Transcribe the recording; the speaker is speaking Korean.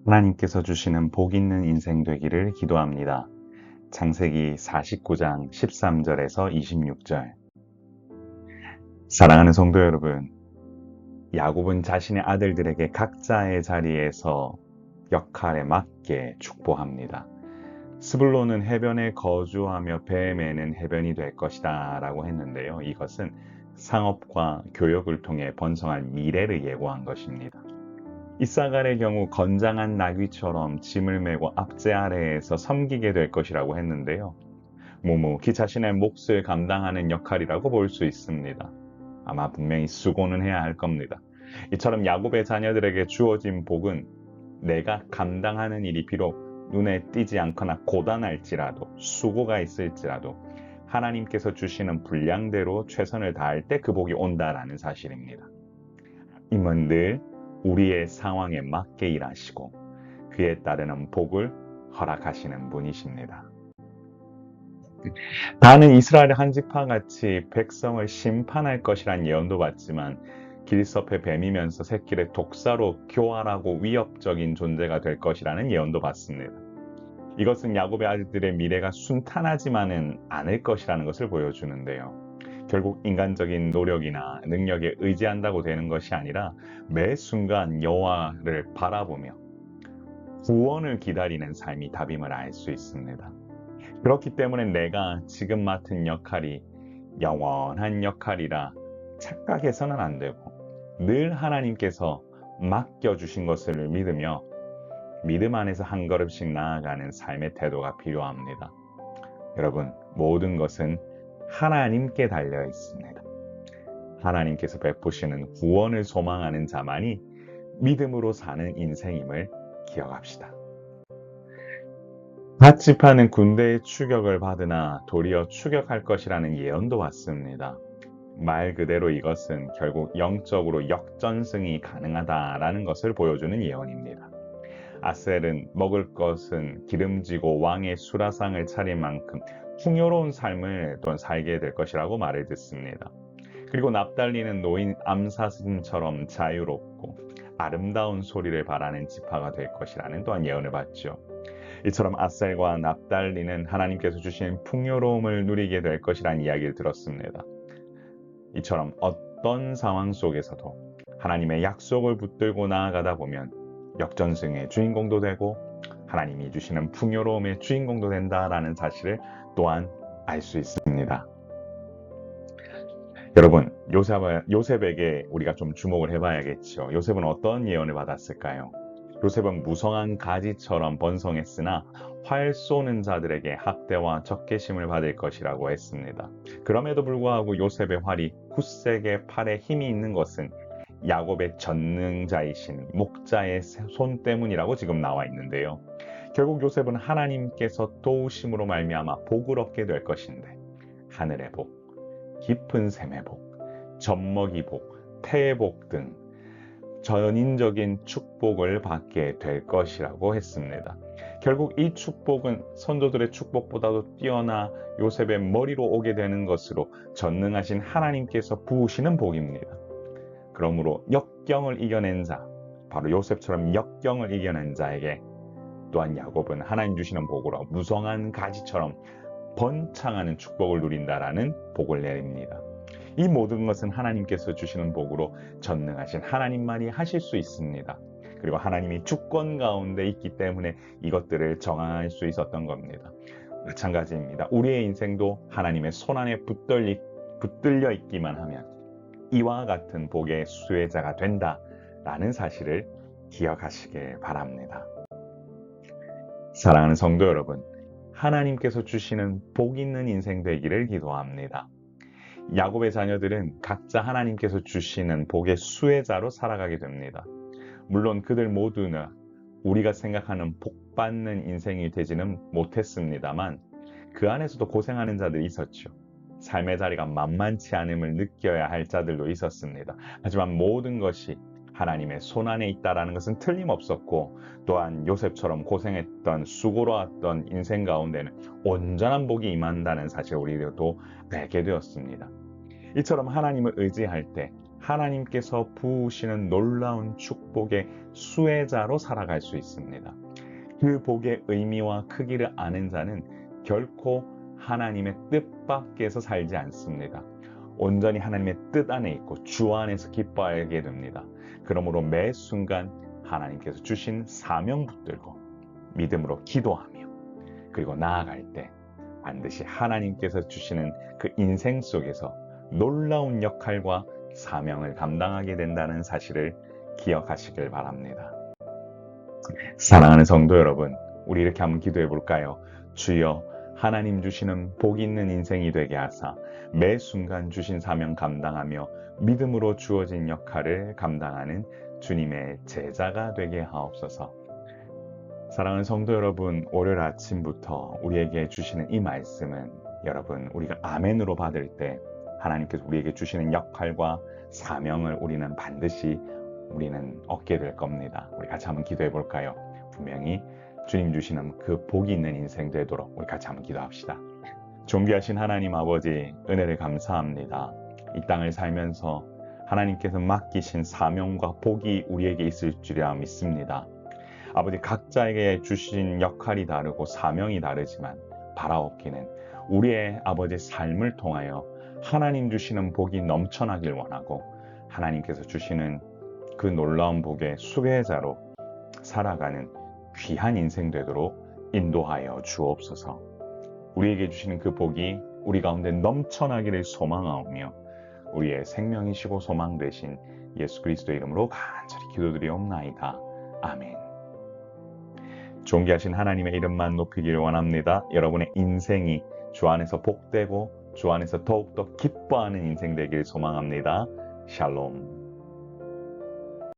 하나님께서 주시는 복 있는 인생 되기를 기도합니다. 창세기 49장 13절에서 26절. 사랑하는 성도 여러분, 야곱은 자신의 아들들에게 각자의 자리에서 역할에 맞게 축복합니다. 스불론은 해변에 거주하며 배 매는 해변이 될 것이다 라고 했는데요. 이것은 상업과 교역을 통해 번성할 미래를 예고한 것입니다. 이사갈의 경우 건장한 나귀처럼 짐을 메고 압제 아래에서 섬기게 될 것이라고 했는데요. 묵묵히 자신의 몫을 감당하는 역할이라고 볼 수 있습니다. 아마 분명히 수고는 해야 할 겁니다. 이처럼 야곱의 자녀들에게 주어진 복은 내가 감당하는 일이 비록 눈에 띄지 않거나 고단할지라도 수고가 있을지라도 하나님께서 주시는 분량대로 최선을 다할 때 그 복이 온다라는 사실입니다. 하나님은 늘 우리의 상황에 맞게 일하시고 그에 따르는 복을 허락하시는 분이십니다. 다는 이스라엘 한 지파같이 백성을 심판할 것이란 예언도 받지만 길섭의 뱀이면서 새끼를 독사로 교활하고 위협적인 존재가 될 것이라는 예언도 받습니다. 이것은 야곱의 아들들의 미래가 순탄하지만은 않을 것이라는 것을 보여주는데요. 결국 인간적인 노력이나 능력에 의지한다고 되는 것이 아니라 매 순간 여호와를 바라보며 구원을 기다리는 삶이 답임을 알 수 있습니다. 그렇기 때문에 내가 지금 맡은 역할이 영원한 역할이라 착각해서는 안 되고 늘 하나님께서 맡겨주신 것을 믿으며 믿음 안에서 한 걸음씩 나아가는 삶의 태도가 필요합니다. 여러분, 모든 것은 하나님께 달려 있습니다. 하나님께서 베푸시는 구원을 소망하는 자만이 믿음으로 사는 인생임을 기억합시다. 각 지파는 군대의 추격을 받으나 도리어 추격할 것이라는 예언도 왔습니다. 말 그대로 이것은 결국 영적으로 역전승이 가능하다라는 것을 보여주는 예언입니다. 아셀은 먹을 것은 기름지고 왕의 수라상을 차릴 만큼 풍요로운 삶을 또 살게 될 것이라고 말을 듣습니다. 그리고 납달리는 노인 암사슴처럼 자유롭고 아름다운 소리를 바라는 지파가 될 것이라는 또한 예언을 받죠. 이처럼 아셀과 납달리는 하나님께서 주신 풍요로움을 누리게 될 것이라는 이야기를 들었습니다. 이처럼 어떤 상황 속에서도 하나님의 약속을 붙들고 나아가다 보면 역전승의 주인공도 되고 하나님이 주시는 풍요로움의 주인공도 된다라는 사실을 또한 알 수 있습니다. 여러분, 요셉에게 우리가 좀 주목을 해봐야겠죠. 요셉은 어떤 예언을 받았을까요? 요셉은 무성한 가지처럼 번성했으나 활 쏘는 자들에게 학대와 적개심을 받을 것이라고 했습니다. 그럼에도 불구하고 요셉의 활이 굳세게 팔에 힘이 있는 것은 야곱의 전능자이신 목자의 손 때문이라고 지금 나와 있는데요. 결국 요셉은 하나님께서 도우심으로 말미암아 복을 얻게 될 것인데 하늘의 복, 깊은 샘의 복, 젖먹이 복, 태의 복 등 전인적인 축복을 받게 될 것이라고 했습니다. 결국 이 축복은 선조들의 축복보다도 뛰어나 요셉의 머리로 오게 되는 것으로 전능하신 하나님께서 부으시는 복입니다. 그러므로 역경을 이겨낸 자, 바로 요셉처럼 역경을 이겨낸 자에게 또한 야곱은 하나님 주시는 복으로 무성한 가지처럼 번창하는 축복을 누린다라는 복을 내립니다. 이 모든 것은 하나님께서 주시는 복으로 전능하신 하나님만이 하실 수 있습니다. 그리고 하나님이 주권 가운데 있기 때문에 이것들을 정할 수 있었던 겁니다. 마찬가지입니다. 우리의 인생도 하나님의 손안에 붙들려 있기만 하면 이와 같은 복의 수혜자가 된다라는 사실을 기억하시길 바랍니다. 사랑하는 성도 여러분, 하나님께서 주시는 복 있는 인생 되기를 기도합니다. 야곱의 자녀들은 각자 하나님께서 주시는 복의 수혜자로 살아가게 됩니다. 물론 그들 모두는 우리가 생각하는 복 받는 인생이 되지는 못했습니다만 그 안에서도 고생하는 자들이 있었죠. 삶의 자리가 만만치 않음을 느껴야 할 자들도 있었습니다. 하지만 모든 것이 하나님의 손안에 있다는 것은 틀림없었고 또한 요셉처럼 고생했던 수고로웠던 인생 가운데는 온전한 복이 임한다는 사실을 우리도 알게 되었습니다. 이처럼 하나님을 의지할 때 하나님께서 부으시는 놀라운 축복의 수혜자로 살아갈 수 있습니다. 그 복의 의미와 크기를 아는 자는 결코 하나님의 뜻 밖에서 살지 않습니다. 온전히 하나님의 뜻 안에 있고 주 안에서 기뻐하게 됩니다. 그러므로 매 순간 하나님께서 주신 사명 붙들고 믿음으로 기도하며 그리고 나아갈 때 반드시 하나님께서 주시는 그 인생 속에서 놀라운 역할과 사명을 감당하게 된다는 사실을 기억하시길 바랍니다. 사랑하는 성도 여러분, 우리 이렇게 한번 기도해 볼까요? 주여, 하나님 주시는 복 있는 인생이 되게 하사 매 순간 주신 사명 감당하며 믿음으로 주어진 역할을 감당하는 주님의 제자가 되게 하옵소서. 사랑하는 성도 여러분, 월요일 아침부터 우리에게 주시는 이 말씀은 여러분, 우리가 아멘으로 받을 때 하나님께서 우리에게 주시는 역할과 사명을 우리는 반드시 얻게 될 겁니다. 우리 같이 한번 기도해 볼까요? 분명히 주님 주시는 그 복이 있는 인생 되도록 우리 같이 한번 기도합시다. 존귀하신 하나님 아버지, 은혜를 감사합니다. 이 땅을 살면서 하나님께서 맡기신 사명과 복이 우리에게 있을 줄이라 믿습니다. 아버지, 각자에게 주신 역할이 다르고 사명이 다르지만 바라옵기는 우리의 아버지 삶을 통하여 하나님 주시는 복이 넘쳐나길 원하고 하나님께서 주시는 그 놀라운 복의 수혜자로 살아가는 귀한 인생 되도록 인도하여 주옵소서. 우리에게 주시는 그 복이 우리 가운데 넘쳐나기를 소망하오며 우리의 생명이시고 소망 되신 예수 그리스도의 이름으로 간절히 기도드리옵나이다. 아멘. 존귀하신 하나님의 이름만 높이기를 원합니다. 여러분의 인생이 주 안에서 복되고 주 안에서 더욱더 기뻐하는 인생 되길 소망합니다. 샬롬.